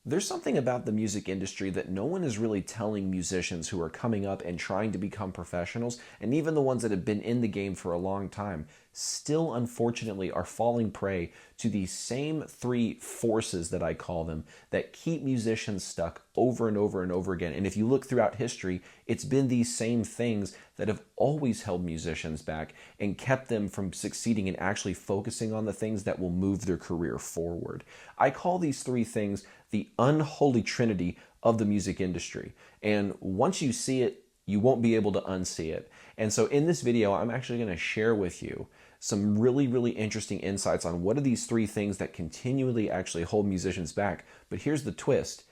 There's something about the music industry that no one is really telling musicians who are coming up and trying to become professionals, and even the ones that have been in the game for a long time, still unfortunately are falling prey to these same three forces that I call them that keep musicians stuck over and over and over again. And if you look throughout history, it's been these same things that have always held musicians back and kept them from succeeding and actually focusing on the things that will move their career forward. I call these three things the unholy trinity of the music industry. And once you see it, you won't be able to unsee it. And so in this video, I'm actually going to share with you some really, really interesting insights on what are these three things that continually actually hold musicians back. But here's the twist.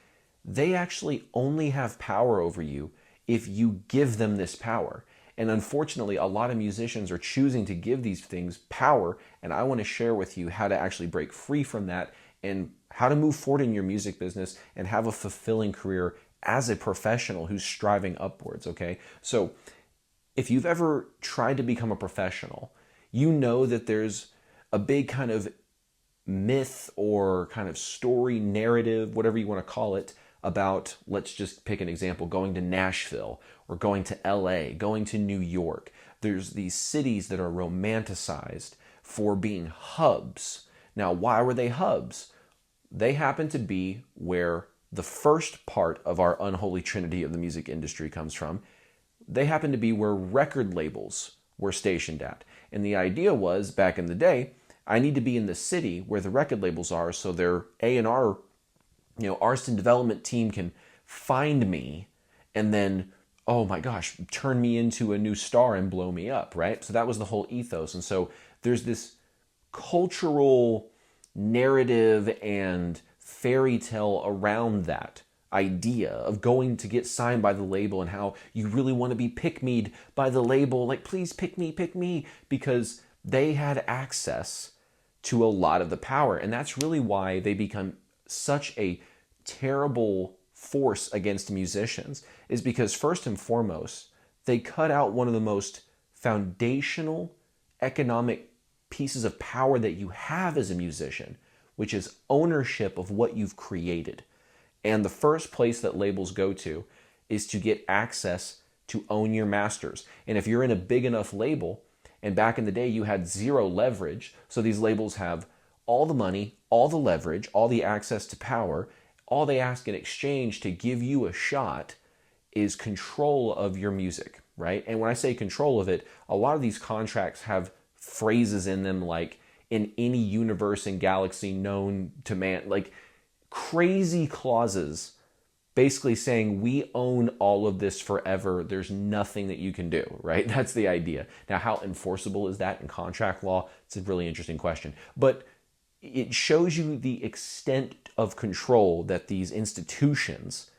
They actually only have power over you if you give them this power. And unfortunately, a lot of musicians are choosing to give these things power. And I want to share with you how to actually break free from that and how to move forward in your music business and have a fulfilling career as a professional who's striving upwards, okay? So if you've ever tried to become a professional, you know that there's a big kind of myth or kind of story, narrative, whatever you want to call it, about, let's just pick an example, going to Nashville or going to LA, going to New York. There's these cities that are romanticized for being hubs. Now, why were they hubs? They happen to be where the first part of our unholy trinity of the music industry comes from. They happen to be where record labels were stationed at. And the idea was, back in the day, I need to be in the city where the record labels are so their A&R, artist and development team can find me and then, oh my gosh, turn me into a new star and blow me up, right? So that was the whole ethos. And so there's this cultural narrative and fairy tale around that idea of going to get signed by the label and how you really want to be pick-me'd by the label. Like, please pick me, because they had access to a lot of the power. And that's really why they become such a terrible force against musicians, is because first and foremost, they cut out one of the most foundational economic pieces of power that you have as a musician, which is ownership of what you've created. And the first place that labels go to is to get access to own your masters. And if you're in a big enough label, and back in the day you had zero leverage, so these labels have all the money, all the leverage, all the access to power, all they ask in exchange to give you a shot is control of your music, right? And when I say control of it, a lot of these contracts have phrases in them like, in any universe and galaxy known to man, like crazy clauses basically saying we own all of this forever. There's nothing that you can do, right? That's the idea. Now, how enforceable is that in contract law? It's a really interesting question. But it shows you the extent of control that these institutions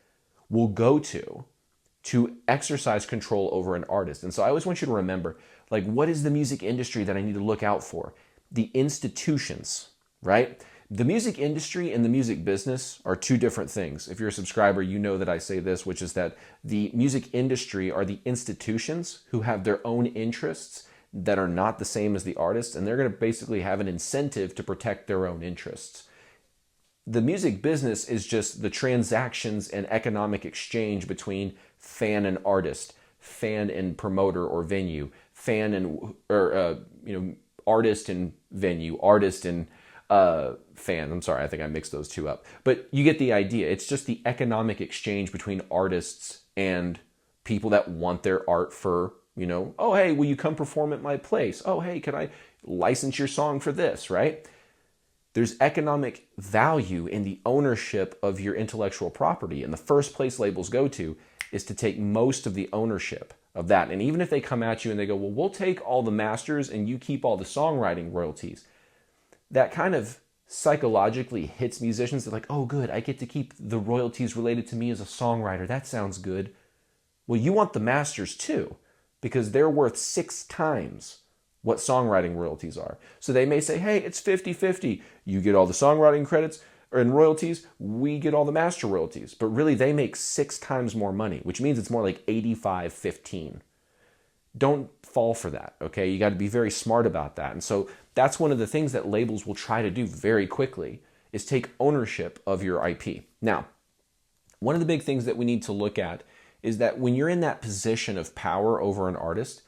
will go to exercise control over an artist. And so I always want you to remember, like, what is the music industry that I need to look out for? The institutions, right? The music industry and the music business are two different things. If you're a subscriber, you know that I say this, which is that the music industry are the institutions who have their own interests that are not the same as the artists, and they're going to basically have an incentive to protect their own interests. The music business is just the transactions and economic exchange between fan and artist, fan and promoter or venue, fan and artist and venue, artist and fan. I'm sorry, I think I mixed those two up. But you get the idea. It's just the economic exchange between artists and people that want their art for, oh, hey, will you come perform at my place? Oh, hey, can I license your song for this, right? There's economic value in the ownership of your intellectual property. And the first place labels go to is to take most of the ownership of that. And even if they come at you and they go, well, we'll take all the masters and you keep all the songwriting royalties, that kind of psychologically hits musicians. They're like, oh, good, I get to keep the royalties related to me as a songwriter. That sounds good. Well, you want the masters too, because they're worth 6 times what songwriting royalties are. So they may say, hey, it's 50-50. You get all the songwriting credits and royalties, we get all the master royalties. But really, they make 6 times more money, which means it's more like 85-15. Don't fall for that, okay? You got to be very smart about that. And so that's one of the things that labels will try to do very quickly is take ownership of your IP. Now, one of the big things that we need to look at is that when you're in that position of power over an artist,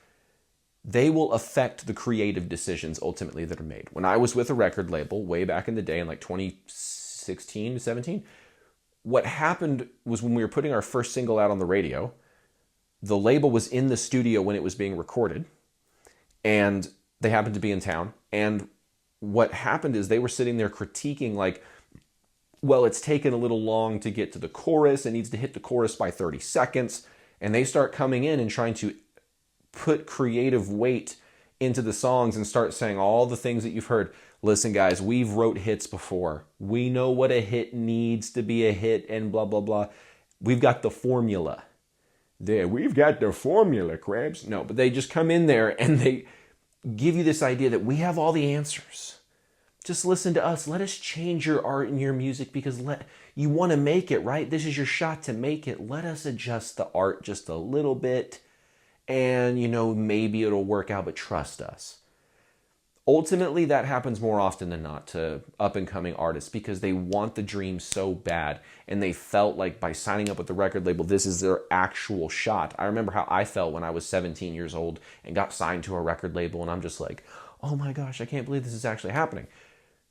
they will affect the creative decisions ultimately that are made. When I was with a record label way back in the day in like 2016 to 17, what happened was when we were putting our first single out on the radio, the label was in the studio when it was being recorded, and they happened to be in town. And what happened is they were sitting there critiquing like, well, it's taken a little long to get to the chorus. It needs to hit the chorus by 30 seconds. And they start coming in and trying to put creative weight into the songs and start saying all the things that you've heard. Listen, guys, we've wrote hits before. We know what a hit needs to be a hit and blah, blah, blah. We've got the formula. There, we've got the formula, Krabs. No, but they just come in there and they give you this idea that we have all the answers. Just listen to us. Let us change your art and your music because you want to make it, right? This is your shot to make it. Let us adjust the art just a little bit and, maybe it'll work out, but trust us. Ultimately, that happens more often than not to up-and-coming artists because they want the dream so bad and they felt like by signing up with the record label, this is their actual shot. I remember how I felt when I was 17 years old and got signed to a record label and I'm just like, oh my gosh, I can't believe this is actually happening.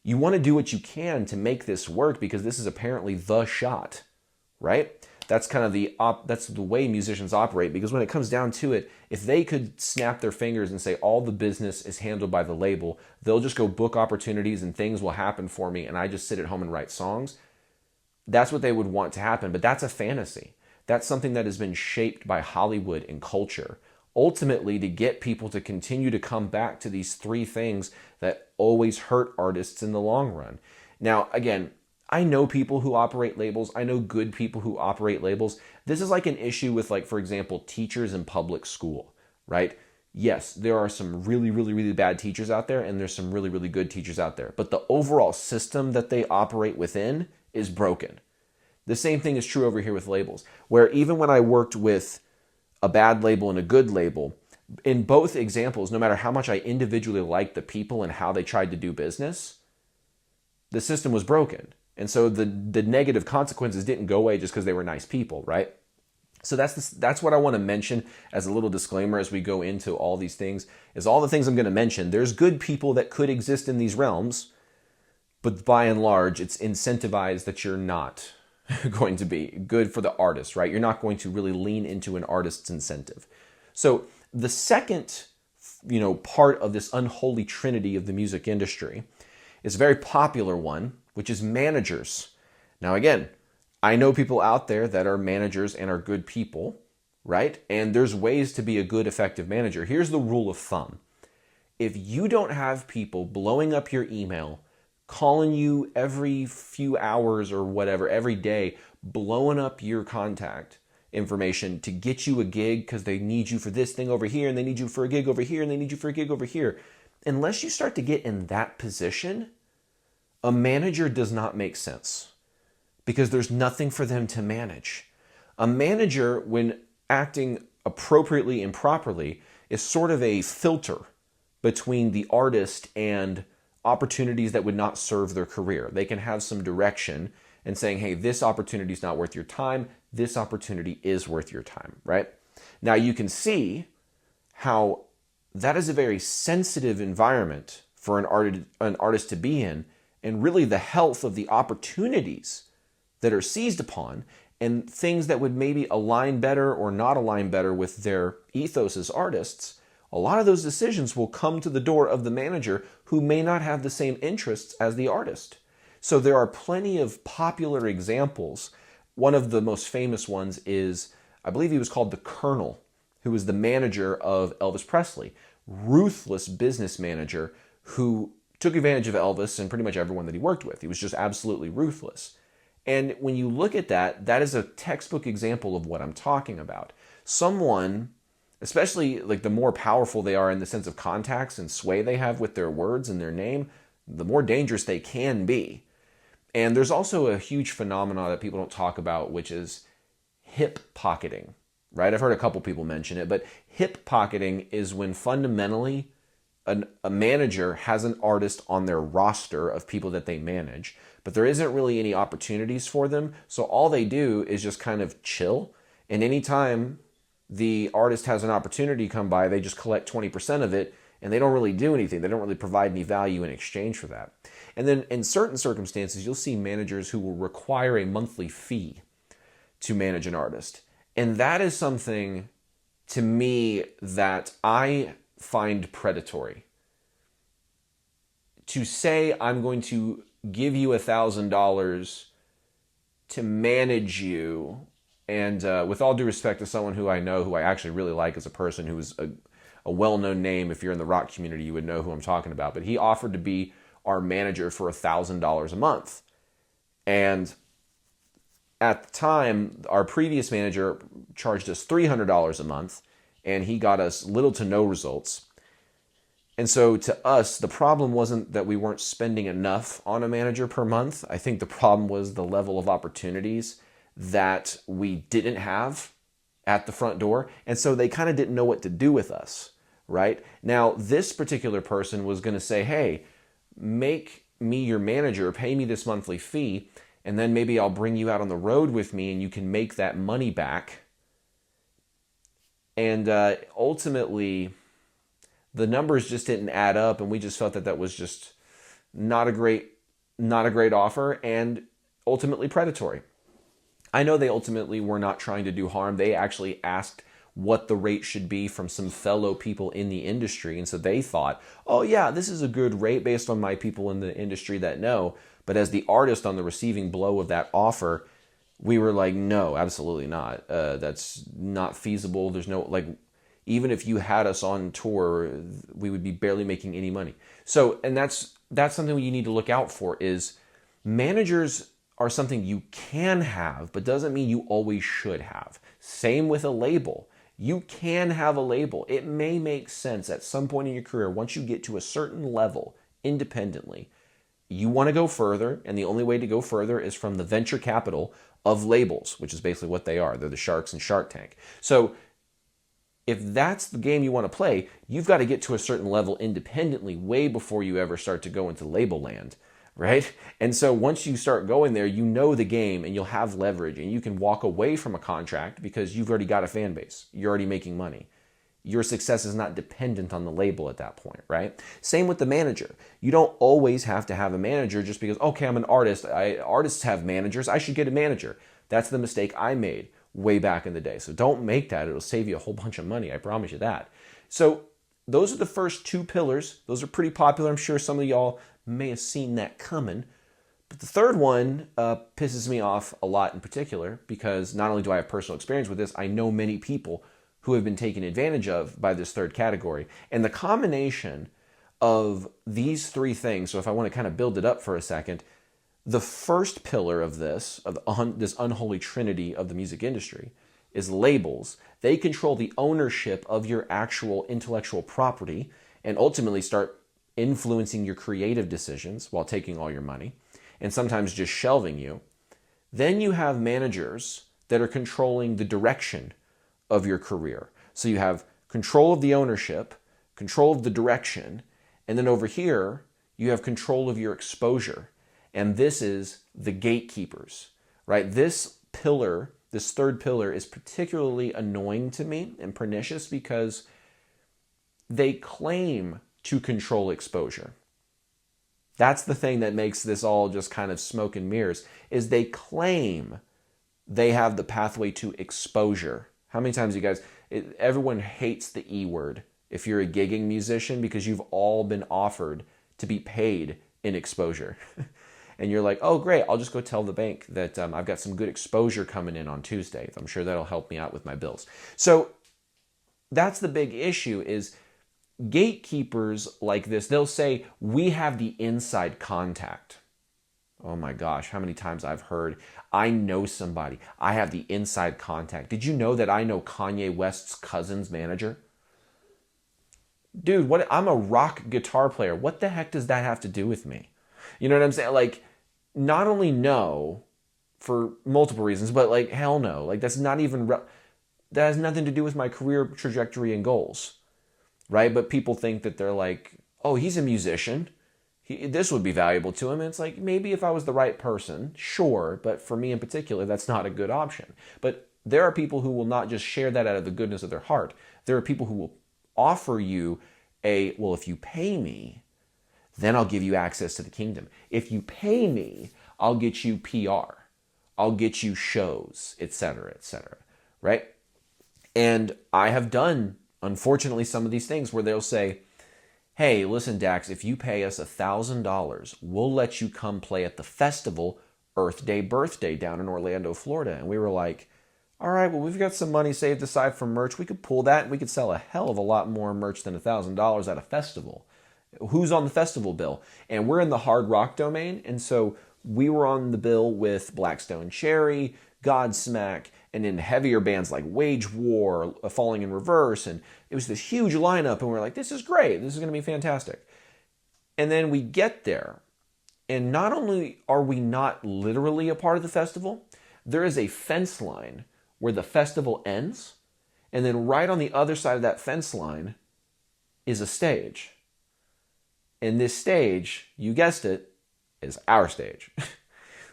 You want to do what you can to make this work because this is apparently the shot, right? That's kind of that's the way musicians operate because when it comes down to it, if they could snap their fingers and say all the business is handled by the label, they'll just go book opportunities and things will happen for me and I just sit at home and write songs. That's what they would want to happen, but that's a fantasy. That's something that has been shaped by Hollywood and culture. Ultimately, to get people to continue to come back to these three things that always hurt artists in the long run. Now, again, I know people who operate labels. I know good people who operate labels. This is like an issue with, like, for example, teachers in public school, right? Yes, there are some really, really, really bad teachers out there, and there's some really, really good teachers out there. But the overall system that they operate within is broken. The same thing is true over here with labels, where even when I worked with a bad label and a good label, in both examples, no matter how much I individually liked the people and how they tried to do business, the system was broken. And so the negative consequences didn't go away just because they were nice people, right? So that's what I want to mention as a little disclaimer as we go into all these things, is all the things I'm going to mention. There's good people that could exist in these realms, but by and large, it's incentivized that you're not going to be good for the artist, right? You're not going to really lean into an artist's incentive. So the second, part of this unholy trinity of the music industry is a very popular one, which is managers. Now, again, I know people out there that are managers and are good people, right? And there's ways to be a good, effective manager. Here's the rule of thumb. If you don't have people blowing up your email, calling you every few hours or whatever, every day, blowing up your contact information to get you a gig because they need you for this thing over here and they need you for a gig over here and they need you for a gig over here. Unless you start to get in that position, a manager does not make sense because there's nothing for them to manage. A manager, when acting appropriately and properly, is sort of a filter between the artist and opportunities that would not serve their career. They can have some direction and saying, hey, this opportunity is not worth your time. This opportunity is worth your time, right? Now you can see how that is a very sensitive environment for an artist to be in, and really the health of the opportunities that are seized upon and things that would maybe align better or not align better with their ethos as artists. A lot of those decisions will come to the door of the manager who may not have the same interests as the artist. So there are plenty of popular examples. One of the most famous ones is, I believe he was called the Colonel, who was the manager of Elvis Presley. Ruthless business manager who took advantage of Elvis and pretty much everyone that he worked with. He was just absolutely ruthless. And when you look at that, that is a textbook example of what I'm talking about. Someone, especially like the more powerful they are in the sense of contacts and sway they have with their words and their name, the more dangerous they can be. And there's also a huge phenomenon that people don't talk about, which is hip pocketing, right? I've heard a couple people mention it, but hip pocketing is when fundamentally a manager has an artist on their roster of people that they manage, but there isn't really any opportunities for them. So all they do is just kind of chill. And anytime the artist has an opportunity come by, they just collect 20% of it, and they don't really do anything. They don't really provide any value in exchange for that. And then in certain circumstances, you'll see managers who will require a monthly fee to manage an artist. And that is something, to me, that I find predatory. To say I'm going to give you $1,000 to manage you, and with all due respect to someone who I know, who I actually really like as a person, who is a well-known name. If you're in the rock community, you would know who I'm talking about. But he offered to be our manager for $1,000 a month. And at the time, our previous manager charged us $300 a month, and he got us little to no results. And so to us, the problem wasn't that we weren't spending enough on a manager per month. I think the problem was the level of opportunities that we didn't have at the front door. And so they kind of didn't know what to do with us, right? Now, this particular person was going to say, hey, make me your manager, pay me this monthly fee, and then maybe I'll bring you out on the road with me and you can make that money back. And ultimately, the numbers just didn't add up, and we just felt that that was just not a great offer, and ultimately predatory. I know they ultimately were not trying to do harm. They actually asked what the rate should be from some fellow people in the industry, and so they thought, oh yeah, this is a good rate based on my people in the industry that know. But as the artist on the receiving blow of that offer, we were like, no, absolutely not. That's not feasible. There's no, like, even if you had us on tour, we would be barely making any money. So, and that's something you need to look out for, is managers are something you can have, but doesn't mean you always should have. Same with a label. You can have a label. It may make sense at some point in your career, once you get to a certain level independently, you want to go further, and the only way to go further is from the venture capital of labels, which is basically what they are. They're the sharks in Shark Tank. So if that's the game you want to play, you've got to get to a certain level independently way before you ever start to go into label land, right? And so once you start going there, you know the game and you'll have leverage, and you can walk away from a contract because you've already got a fan base. You're already making money. Your success is not dependent on the label at that point, right? Same with the manager. You don't always have to have a manager just because, okay, I'm an artist. Artists have managers. I should get a manager. That's the mistake I made way back in the day. So don't make that. It'll save you a whole bunch of money. I promise you that. So those are the first two pillars. Those are pretty popular. I'm sure some of y'all may have seen that coming. But the third one pisses me off a lot in particular, because not only do I have personal experience with this, I know many people who have been taken advantage of by this third category. And the combination of these three things, so if I want to kind of build it up for a second, the first pillar of this, this unholy trinity of the music industry, is labels. They control the ownership of your actual intellectual property and ultimately start influencing your creative decisions while taking all your money and sometimes just shelving you. Then you have managers that are controlling the direction of your career. So you have control of the ownership, control of the direction, and then over here, you have control of your exposure. And this is the gatekeepers, right? This pillar, this third pillar, is particularly annoying to me and pernicious because they claim to control exposure. That's the thing that makes this all just kind of smoke and mirrors, is they claim they have the pathway to exposure. How many times you guys, everyone hates the E word if you're a gigging musician, because you've all been offered to be paid in exposure. And you're like, oh, great, I'll just go tell the bank that I've got some good exposure coming in on Tuesday. I'm sure that'll help me out with my bills. So that's the big issue, is gatekeepers like this, they'll say, we have the inside contact. Oh my gosh, how many times I've heard, I know somebody, I have the inside contact. Did you know that I know Kanye West's cousin's manager? Dude, I'm a rock guitar player. What the heck does that have to do with me? You know what I'm saying? Like, not only no, for multiple reasons, but like, hell no. Like, that's not even, that has nothing to do with my career trajectory and goals. right? But people think that they're like, oh, he's a musician. This would be valuable to him. And it's like, maybe if I was the right person, sure. But for me in particular, that's not a good option. But there are people who will not just share that out of the goodness of their heart. There are people who will offer you well, if you pay me, then I'll give you access to the kingdom. If you pay me, I'll get you PR. I'll get you shows, etc., right? And I have done, unfortunately, some of these things where they'll say, hey, listen, Dax, if you pay us $1,000, we'll let you come play at the festival Earth Day Birthday down in Orlando, Florida. And we were like, all right, well, we've got some money saved aside for merch. We could pull that and we could sell a hell of a lot more merch than $1,000 at a festival. Who's on the festival bill? And we're in the hard rock domain. And so we were on the bill with Blackstone Cherry, Godsmack, and then heavier bands like Wage War, Falling in Reverse. And it was this huge lineup. And we were like, this is great. This is going to be fantastic. And then we get there. And not only are we not literally a part of the festival, there is a fence line where the festival ends. And then right on the other side of that fence line is a stage. And this stage, you guessed it, is our stage.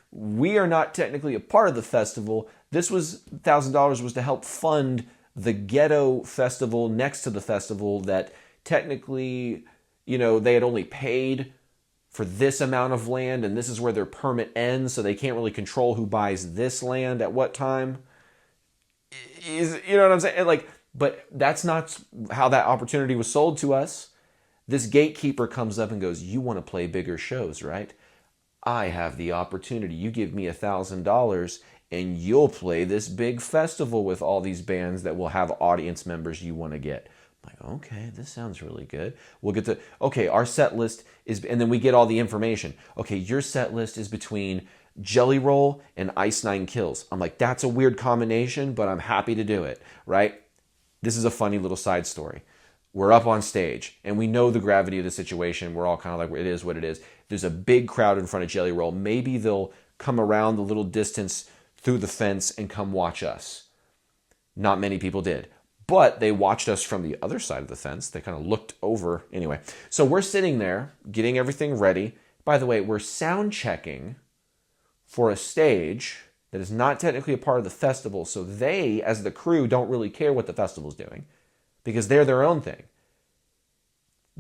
We are not technically a part of the festival. This was $1,000 was to help fund the ghetto festival next to the festival that technically, they had only paid for this amount of land and this is where their permit ends, so they can't really control who buys this land at what time. You know what I'm saying? But that's not how that opportunity was sold to us. This gatekeeper comes up and goes, you want to play bigger shows, right? I have the opportunity. You give me $1,000 and you'll play this big festival with all these bands that will have audience members you want to get. I'm like, okay, this sounds really good. We'll get our set list is, and then we get all the information. Okay, your set list is between Jelly Roll and Ice Nine Kills. I'm like, that's a weird combination, but I'm happy to do it, right? This is a funny little side story. We're up on stage, and we know the gravity of the situation. We're all kind of like, it is what it is. There's a big crowd in front of Jelly Roll. Maybe they'll come around the little distance through the fence and come watch us. Not many people did. But they watched us from the other side of the fence. They kind of looked over. Anyway, so we're sitting there, getting everything ready. By the way, we're sound checking for a stage that is not technically a part of the festival. So they, as the crew, don't really care what the festival's doing, because they're their own thing.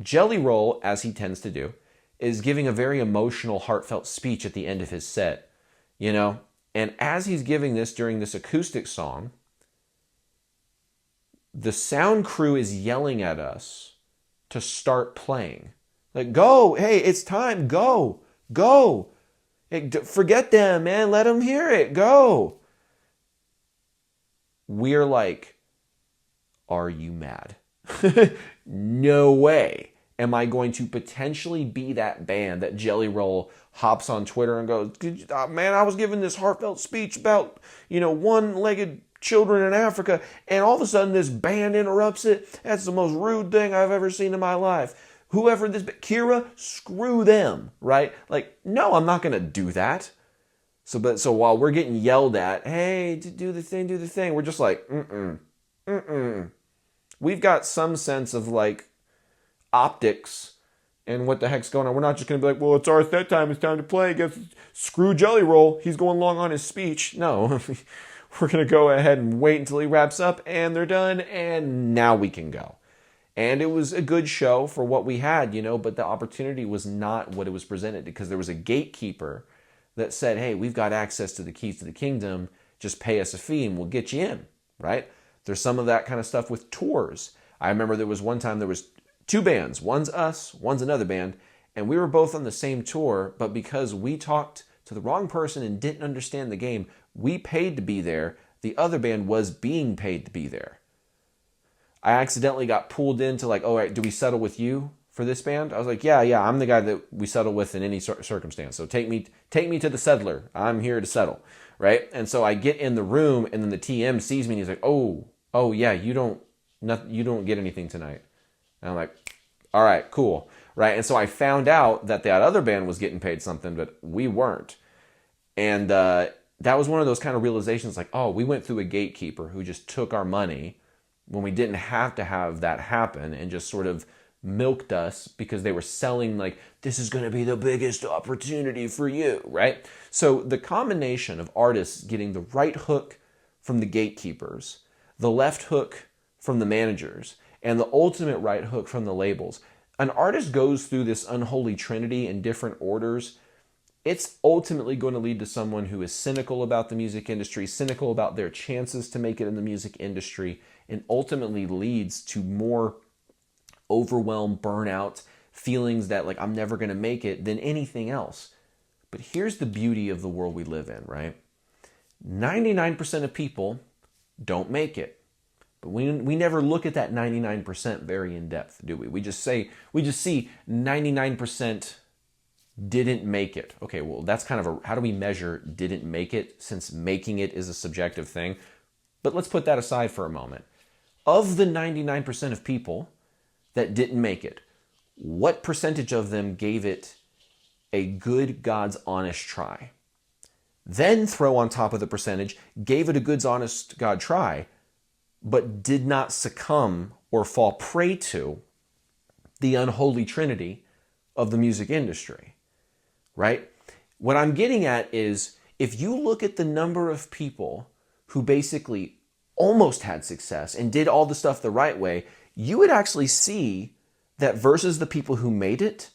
Jelly Roll, as he tends to do, is giving a very emotional, heartfelt speech at the end of his set, And as he's giving this during this acoustic song, the sound crew is yelling at us to start playing. Like, go, hey, it's time, go. Hey, forget them, man, let them hear it, go. We're like, are you mad? No way am I going to potentially be that band that Jelly Roll hops on Twitter and goes, man, I was giving this heartfelt speech about, one-legged children in Africa, and all of a sudden this band interrupts it. That's the most rude thing I've ever seen in my life. Whoever Kira, screw them, right? Like, no, I'm not going to do that. So while we're getting yelled at, hey, do the thing, we're just like, We've got some sense of optics and what the heck's going on. We're not just going to be like, well, it's our set time. It's time to play. Guess screw Jelly Roll. He's going long on his speech. No, we're going to go ahead and wait until he wraps up and they're done. And now we can go. And it was a good show for what we had, but the opportunity was not what it was presented, because there was a gatekeeper that said, hey, we've got access to the keys to the kingdom. Just pay us a fee and we'll get you in, right? There's some of that kind of stuff with tours. I remember there was one time there was two bands. One's us, one's another band. And we were both on the same tour, but because we talked to the wrong person and didn't understand the game, we paid to be there. The other band was being paid to be there. I accidentally got pulled into all right, do we settle with you for this band? I was like, yeah, I'm the guy that we settle with in any circumstance. So take me to the settler. I'm here to settle, right? And so I get in the room, and then the TM sees me, and he's like, oh yeah, you don't get anything tonight. And I'm like, all right, cool, right? And so I found out that that other band was getting paid something, but we weren't. And that was one of those kind of realizations, we went through a gatekeeper who just took our money when we didn't have to have that happen and just sort of milked us because they were selling like, this is going to be the biggest opportunity for you, right? So the combination of artists getting the right hook from the gatekeepers, the left hook from the managers, and the ultimate right hook from the labels. An artist goes through this unholy trinity in different orders. It's ultimately going to lead to someone who is cynical about the music industry, cynical about their chances to make it in the music industry, and ultimately leads to more overwhelm, burnout, feelings that like I'm never going to make it than anything else. But here's the beauty of the world we live in, right? 99% of people don't make it. But we never look at that 99% very in depth, do we? We just see 99% didn't make it. Okay, well, that's kind of how do we measure didn't make it, since making it is a subjective thing? But let's put that aside for a moment. Of the 99% of people that didn't make it, what percentage of them gave it a good, God's honest try? Then throw on top of the percentage, gave it a good, honest God try, but did not succumb or fall prey to the unholy trinity of the music industry, right? What I'm getting at is, if you look at the number of people who basically almost had success and did all the stuff the right way, you would actually see that versus the people who made it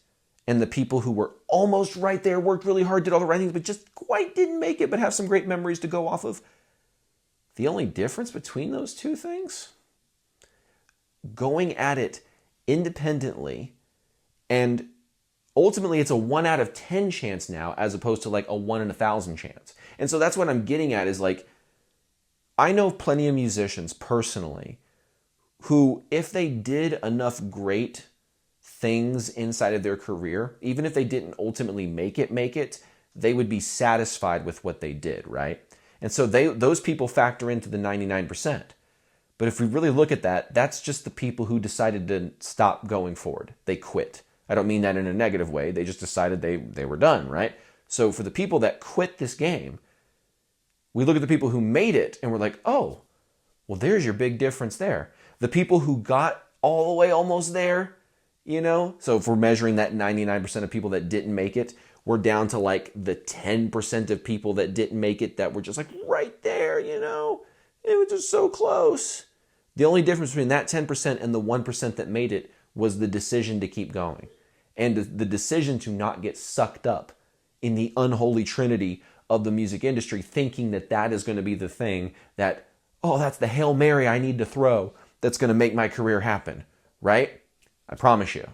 and the people who were almost right there, worked really hard, did all the right things, but just quite didn't make it, but have some great memories to go off of. The only difference between those two things? Going at it independently, and ultimately it's a 1 out of 10 chance now, as opposed to like a 1 in 1,000 chance. And so that's what I'm getting at, is like, I know plenty of musicians personally who, if they did enough great things inside of their career, even if they didn't ultimately make it, they would be satisfied with what they did, right? And so those people factor into the 99%. But if we really look at that, that's just the people who decided to stop going forward. They quit. I don't mean that in a negative way. They just decided they were done, right? So for the people that quit this game, we look at the people who made it and we're like, oh, well, there's your big difference there. The people who got all the way almost there, so if we're measuring that 99% of people that didn't make it, we're down to like the 10% of people that didn't make it that were just like right there, it was just so close. The only difference between that 10% and the 1% that made it was the decision to keep going, and the decision to not get sucked up in the unholy trinity of the music industry, thinking that that is going to be the thing that, oh, that's the Hail Mary I need to throw that's going to make my career happen, right? I promise you,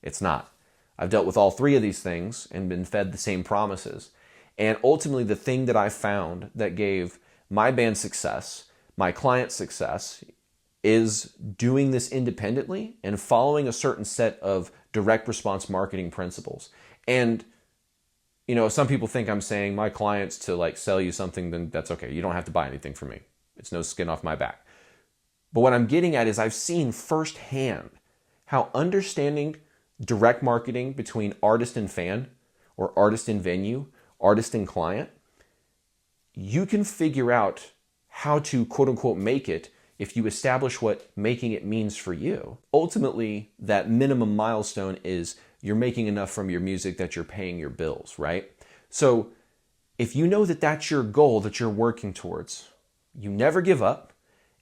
it's not. I've dealt with all three of these things and been fed the same promises. And ultimately, the thing that I found that gave my band success, my client success, is doing this independently and following a certain set of direct response marketing principles. And, some people think I'm saying my clients to like sell you something, then that's okay. You don't have to buy anything from me. It's no skin off my back. But what I'm getting at is I've seen firsthand how understanding direct marketing between artist and fan, or artist and venue, artist and client, you can figure out how to quote unquote make it if you establish what making it means for you. Ultimately, that minimum milestone is you're making enough from your music that you're paying your bills, right? So if you know that that's your goal that you're working towards, you never give up,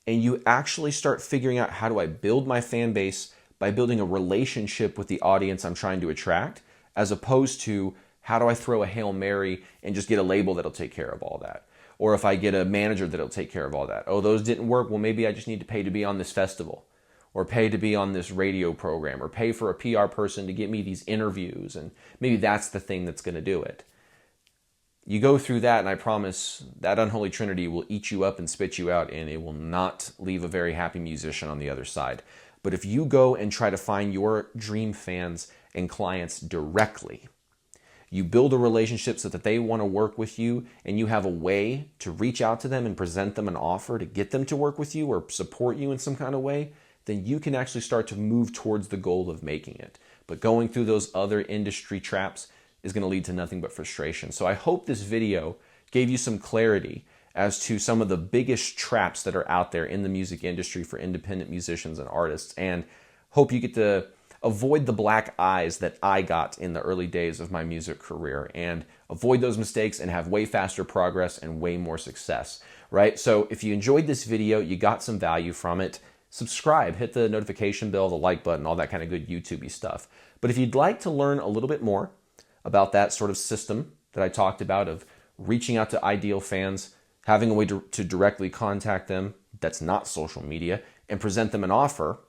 and you actually start figuring out, how do I build my fan base by building a relationship with the audience I'm trying to attract, as opposed to how do I throw a Hail Mary and just get a label that'll take care of all that? Or if I get a manager that'll take care of all that. Oh, those didn't work. Well, maybe I just need to pay to be on this festival, or pay to be on this radio program, or pay for a PR person to get me these interviews. And maybe that's the thing that's going to do it. You go through that, and I promise that unholy trinity will eat you up and spit you out, and it will not leave a very happy musician on the other side. But if you go and try to find your dream fans and clients directly, you build a relationship so that they want to work with you, and you have a way to reach out to them and present them an offer to get them to work with you or support you in some kind of way, then you can actually start to move towards the goal of making it. But going through those other industry traps is going to lead to nothing but frustration. So I hope this video gave you some clarity as to some of the biggest traps that are out there in the music industry for independent musicians and artists, and hope you get to avoid the black eyes that I got in the early days of my music career and avoid those mistakes and have way faster progress and way more success, right? So if you enjoyed this video, you got some value from it, subscribe, hit the notification bell, the like button, all that kind of good YouTube-y stuff. But if you'd like to learn a little bit more about that sort of system that I talked about of reaching out to ideal fans, having a way to directly contact them that's not social media, and present them an offer,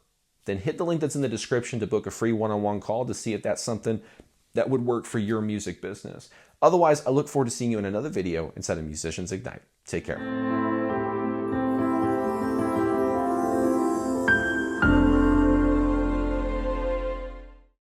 then hit the link that's in the description to book a free one-on-one call to see if that's something that would work for your music business. Otherwise, I look forward to seeing you in another video inside of Musicians Ignite. Take care.